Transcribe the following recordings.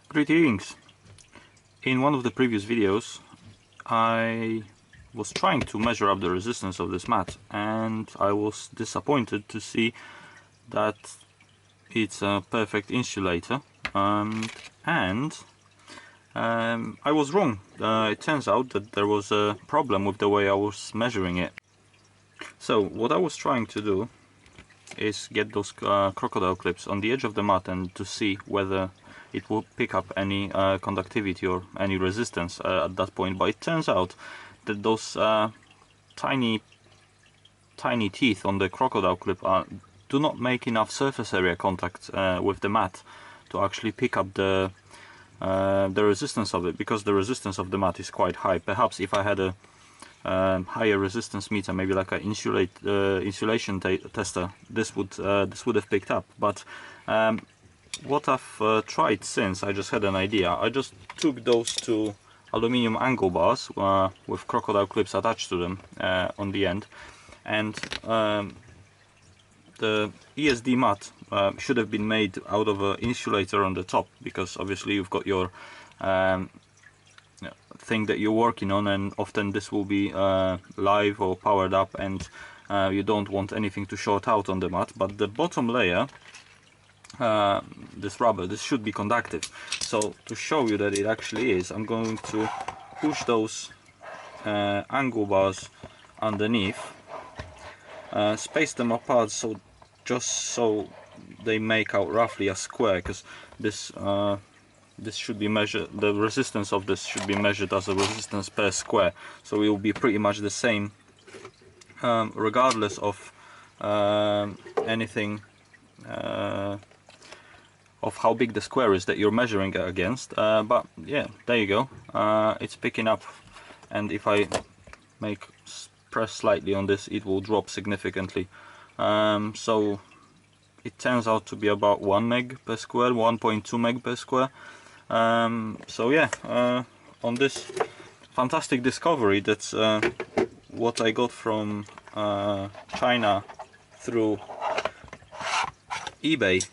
Greetings! In one of the previous videos I was trying to measure up the resistance of this mat, and I was disappointed to see that it's a perfect insulator, and I was wrong. It turns out that there was a problem with the way I was measuring it. So what I was trying to do is get those crocodile clips on the edge of the mat and to see whether it will pick up any conductivity or any resistance at that point. But it turns out that those tiny teeth on the crocodile clip do not make enough surface area contact with the mat to actually pick up the resistance of it, because the resistance of the mat is quite high. Perhaps if I had a higher resistance meter, maybe like an insulation tester, this would have picked up. But what I've tried since, I just had an idea. I just took those two aluminium angle bars with crocodile clips attached to them on the end, and the ESD mat should have been made out of an insulator on the top, because obviously you've got your thing that you're working on, and often this will be live or powered up, and you don't want anything to short out on the mat. But the bottom layer, this rubber, this should be conductive. So to show you that it actually is, I'm going to push those angle bars underneath, space them apart, so just so they make out roughly a square, because this should be measured, the resistance of this should be measured as a resistance per square, so it will be pretty much the same regardless of anything of how big the square is that you're measuring it against. But yeah, there you go, it's picking up, and if I press slightly on this, it will drop significantly. So it turns out to be about 1 meg per square, 1.2 meg per square. So yeah, on this fantastic discovery, that's what I got from China through eBay,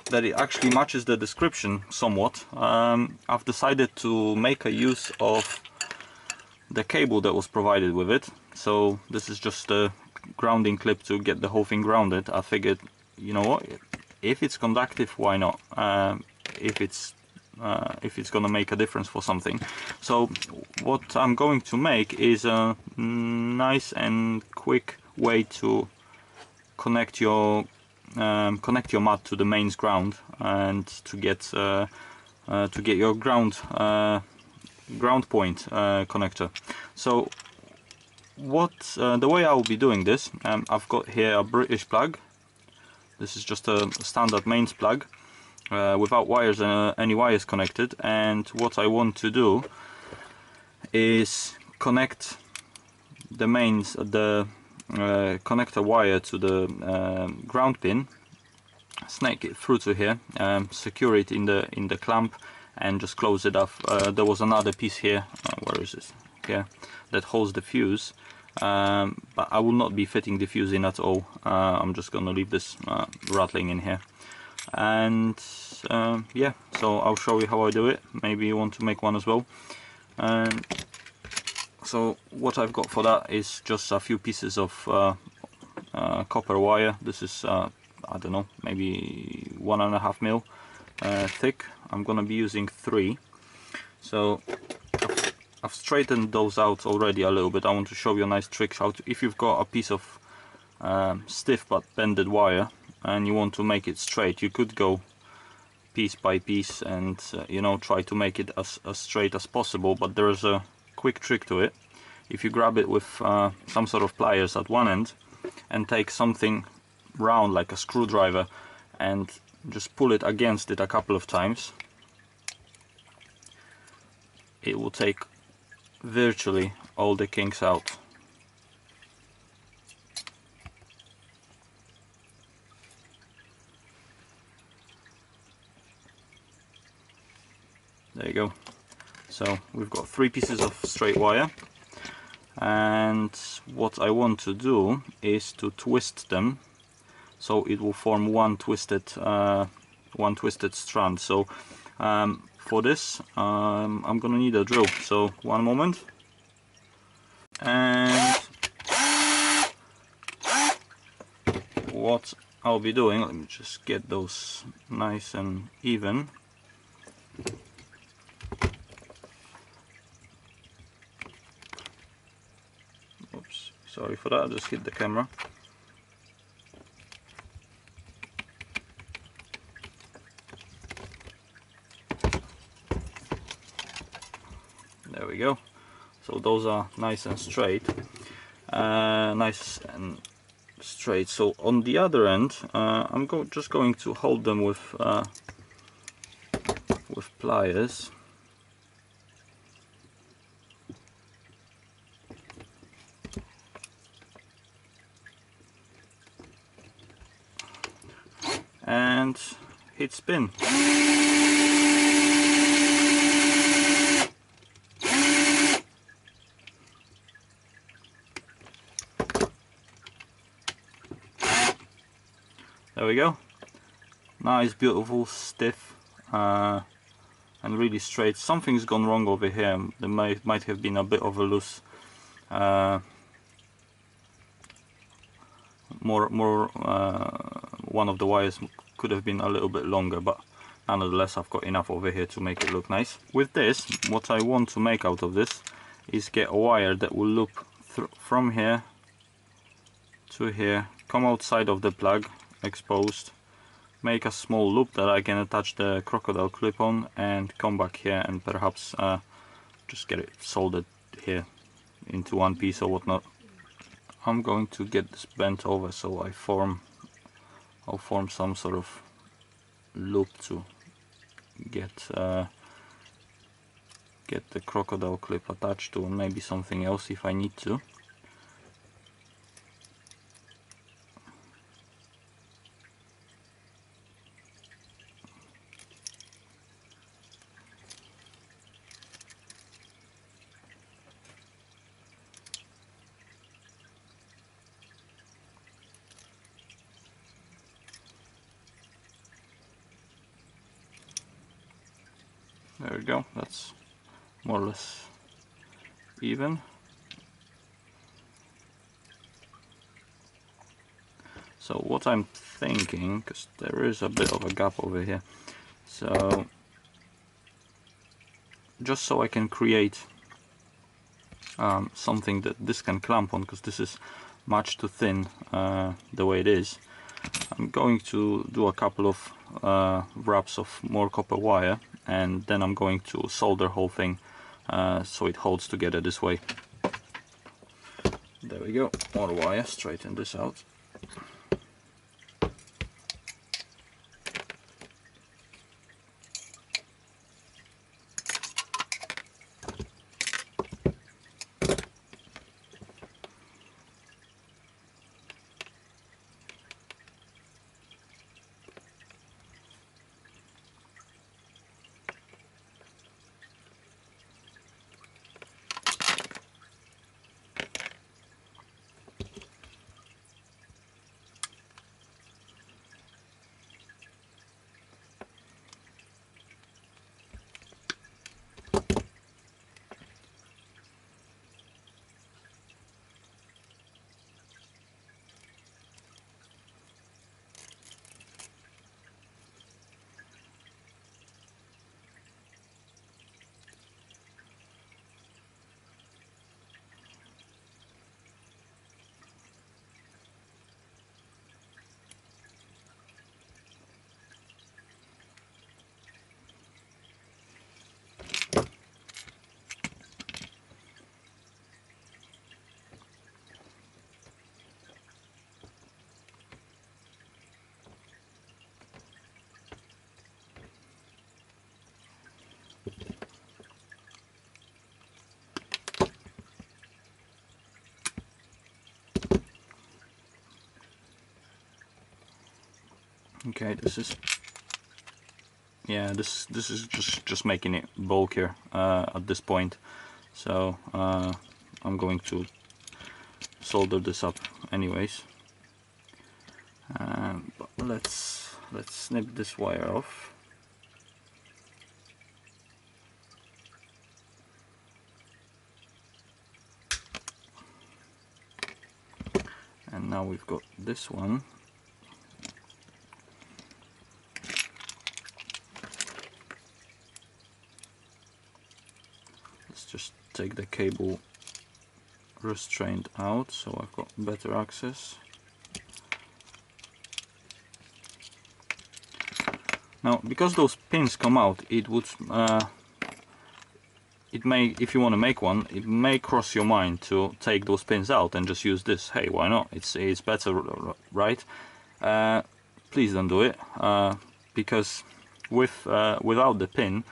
that it actually matches the description somewhat. I've decided to make a use of the cable that was provided with it. So this is just a grounding clip to get the whole thing grounded. I figured, you know what, if it's conductive, why not? If it's gonna make a difference for something. So what I'm going to make is a nice and quick way to connect your mat to the mains ground, and to get your ground point connector. So the way I will be doing this, I've got here a British plug. This is just a standard mains plug without wires, any wires connected, and what I want to do is connect the mains, connector wire to the ground pin, snake it through to here, secure it in the clamp, and just close it off. There was another piece here, where is this? Here, that holds the fuse, but I will not be fitting the fuse in at all. I'm just gonna leave this rattling in here, and yeah, so I'll show you how I do it. Maybe you want to make one as well. And so what I've got for that is just a few pieces of copper wire. This is I don't know, maybe 1.5 mil thick. I'm gonna be using 3. So I've straightened those out already a little bit. I want to show you a nice trick how to, if you've got a piece of stiff but bended wire and you want to make it straight, you could go piece by piece and you know, try to make it as straight as possible. But there is a quick trick to it. If you grab it with some sort of pliers at one end and take something round like a screwdriver and just pull it against it a couple of times, it will take virtually all the kinks out. There you go. So we've got 3 pieces of straight wire, and what I want to do is to twist them so it will form one twisted one twisted strand. So for this I'm gonna need a drill, so one moment. And what I'll be doing, let me just get those nice and even. Oops, sorry for that, I just hit the camera. There we go. So those are nice and straight. Nice and straight. So on the other end, I'm just going to hold them with pliers. And hit spin. There we go. Nice, beautiful, stiff, and really straight. Something's gone wrong over here. There might have been a bit of a loose. One of the wires could have been a little bit longer, but nonetheless I've got enough over here to make it look nice. With this, what I want to make out of this is get a wire that will loop from here to here, come outside of the plug exposed, make a small loop that I can attach the crocodile clip on, and come back here and perhaps just get it soldered here into one piece or whatnot. I'm going to get this bent over, so I'll form some sort of loop to get the crocodile clip attached to, and maybe something else if I need to. There we go, that's more or less even. So what I'm thinking, because there is a bit of a gap over here, so just so I can create something that this can clamp on, because this is much too thin the way it is, I'm going to do a couple of wraps of more copper wire, and then I'm going to solder the whole thing so it holds together this way. There we go, more wire, straighten this out. Okay, this is just making it bulkier at this point, so I'm going to solder this up anyways. But let's let's snip this wire off. And now we've got this one. Let's just take the cable restraint out so I've got better access. Now, because those pins come out, it would it may, if you want to make one, it may cross your mind to take those pins out and just use this. Hey, why not? It's better, right? Please don't do it, because without the pin,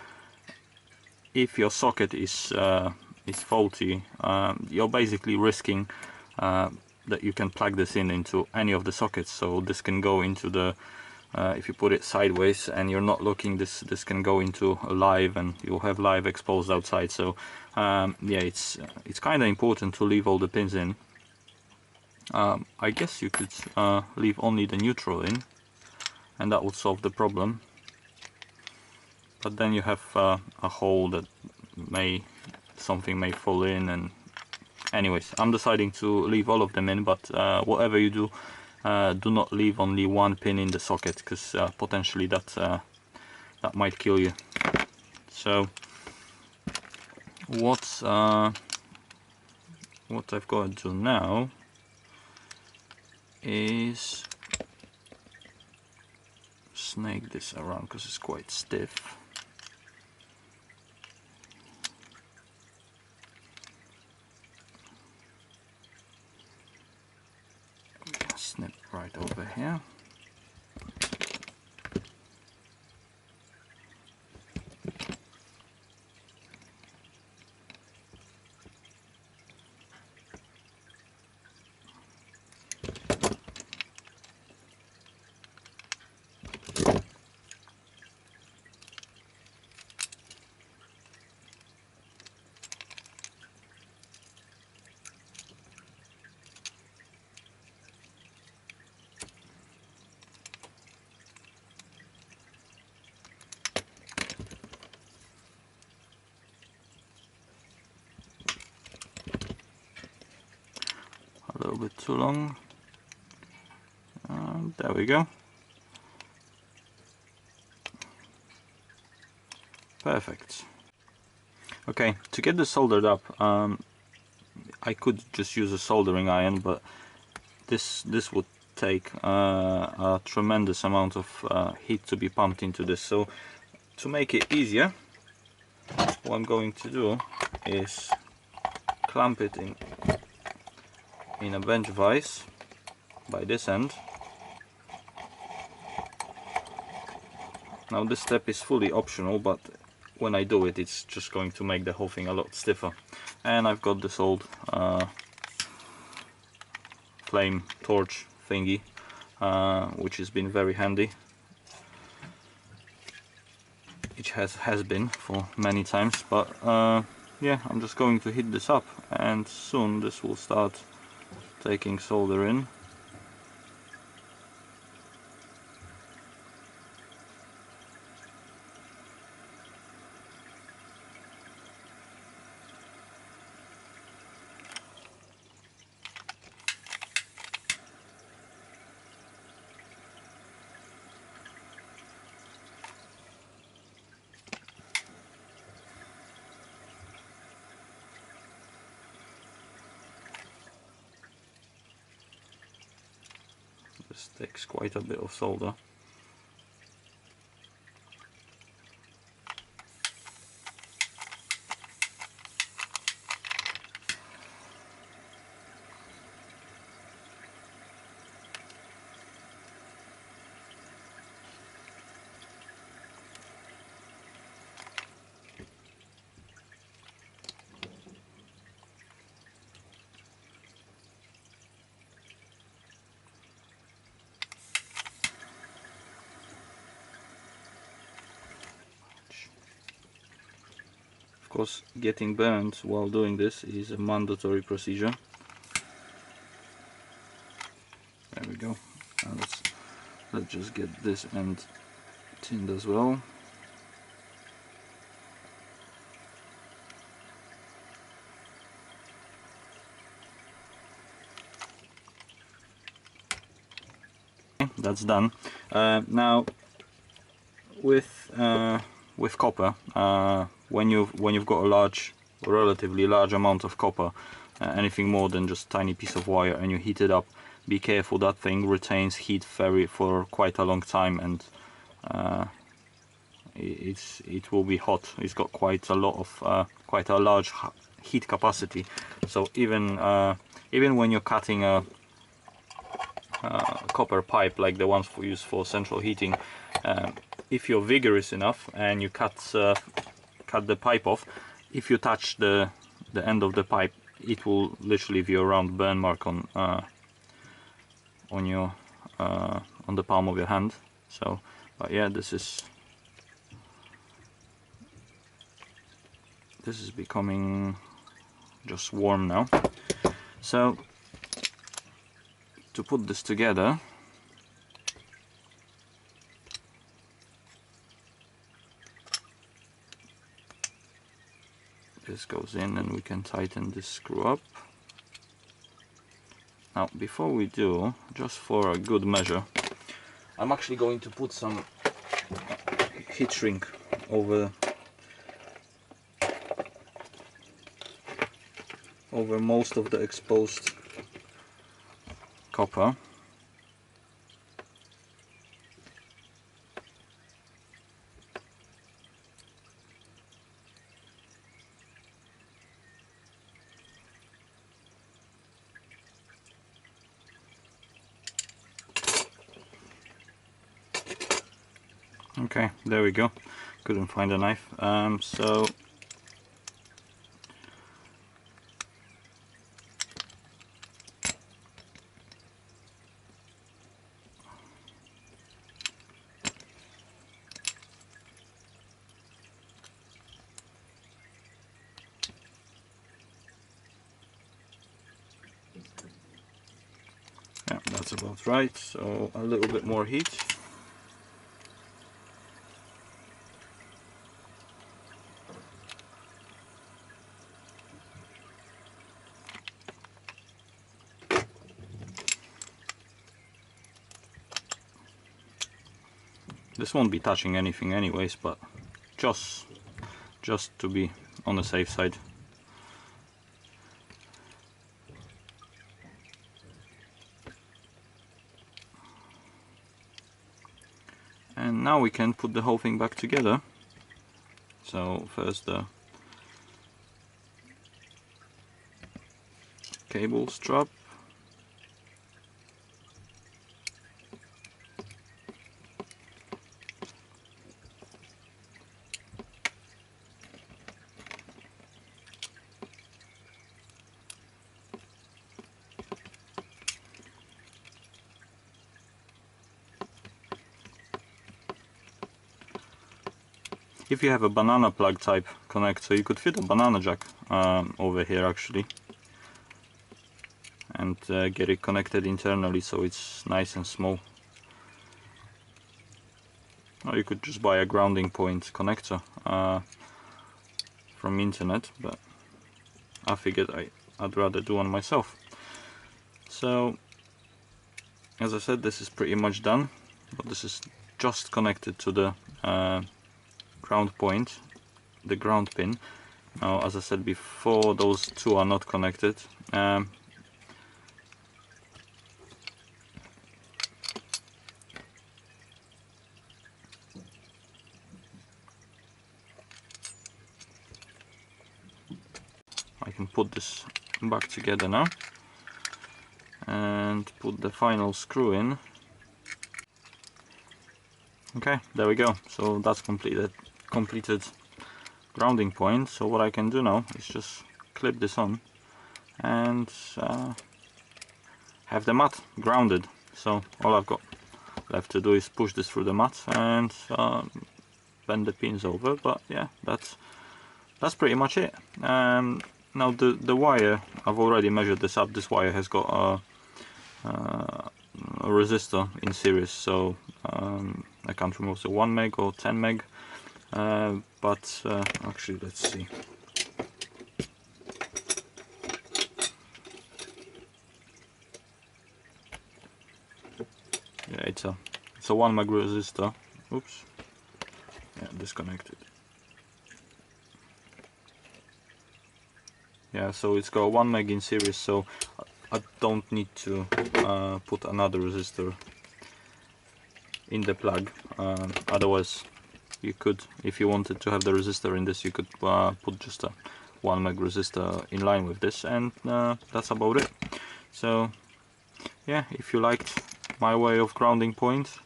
if your socket is faulty, you're basically risking that you can plug this into any of the sockets. So this can go into the if you put it sideways and you're not looking, this can go into a live, and you'll have live exposed outside. So yeah, it's kind of important to leave all the pins in. I guess you could leave only the neutral in, and that would solve the problem. But then you have a hole that something may fall in, and anyways, I'm deciding to leave all of them in. But whatever you do, do not leave only one pin in the socket, because potentially that might kill you. So what I've got to do now is snake this around because it's quite stiff. Snip right over here. A little bit too long. There we go. Perfect. Okay, to get this soldered up, I could just use a soldering iron, but this would take a tremendous amount of heat to be pumped into this. So to make it easier, what I'm going to do is clamp it in a bench vise by this end. Now this step is fully optional, but when I do it, it's just going to make the whole thing a lot stiffer. And I've got this old flame torch thingy, which has been very handy. It has been for many times, but yeah, I'm just going to heat this up, and soon this will start taking solder in. This takes quite a bit of solder. Of course, getting burned while doing this is a mandatory procedure. There we go. Now let's let's just get this end tinned as well. That's done. Now with copper, when you've got a relatively large amount of copper, anything more than just tiny piece of wire, and you heat it up, be careful, that thing retains heat for quite a long time, and it will be hot. It's got quite a large heat capacity. So even when you're cutting a copper pipe like the ones used for central heating, if you're vigorous enough and you cut the pipe off, if you touch the end of the pipe, it will literally leave you a round burn mark on the palm of your hand. So, but yeah, this is becoming just warm now. So to put this together, this goes in and we can tighten this screw up. Now before we do, just for a good measure, I'm actually going to put some heat shrink over most of the exposed copper. Okay, there we go. Couldn't find a knife. So yeah, that's about right. So a little bit more heat. This won't be touching anything anyways, but just to be on the safe side. And now we can put the whole thing back together. So first the cable strap. If you have a banana plug type connector, you could fit a banana jack over here actually, and get it connected internally so it's nice and small. Or you could just buy a grounding point connector from internet, but I figured I'd rather do one myself. So as I said, this is pretty much done, but this is just connected to the ground point, the ground pin. Now, as I said before, those two are not connected. I can put this back together now and put the final screw in. Okay, there we go. So that's completed grounding point. So what I can do now is just clip this on and have the mat grounded. So all I've got left to do is push this through the mat and bend the pins over. But yeah, that's pretty much it. Now the wire, I've already measured this up. This wire has got a resistor in series, so I can't remember, so 1 meg or 10 meg, but actually let's see. Yeah, it's a 1 meg resistor. Oops. Yeah, disconnected. Yeah, so it's got 1 meg in series, so I don't need to put another resistor in the plug. Otherwise, you could, if you wanted to have the resistor in this, you could put just a 1 meg resistor in line with this, and that's about it. So yeah, if you liked my way of grounding points,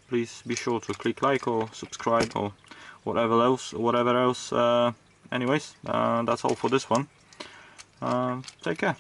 please be sure to click like or subscribe or whatever else. Anyways, that's all for this one. Take care.